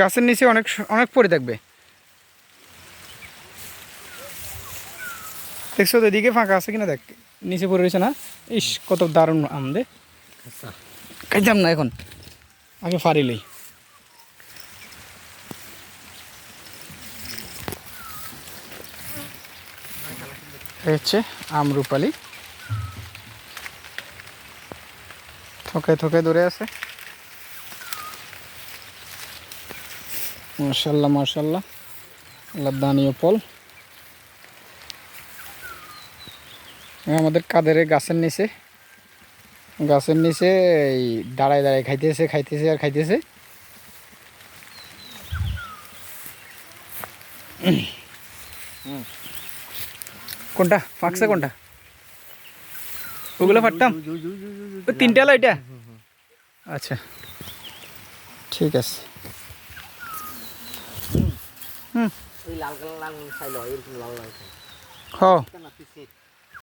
গাছের নিচে অনেক অনেক পড়ে থাকবে। দেখছো তো এদিকে ফাঁকা আছে কিনা দেখ, নিচে পড়ে রয়েছে না। ইস কত দারুণ আমদে, খাইতাম না এখন, আগে ফারিলেই। হচ্ছে আমরুপালি, থকে থকে ধরে আছে। মাশাল্লাহ মাশাল্লাহ, লাদানীয় ফল। আমাদের কাদের গাছের নিচে, গাছের নিচে এই দাঁড়ায় দাঁড়ায় খাইতেছে খাইতেছে আর খাইতেছে। কোনটা ফাঁকছে কোনটা? ওগুলো ফাটতাম, ওই তিনটা হলো এটা। আচ্ছা ঠিক আছে। হুম ওই লাল কালার লাল ছাইলো এরকম লাল লাল হ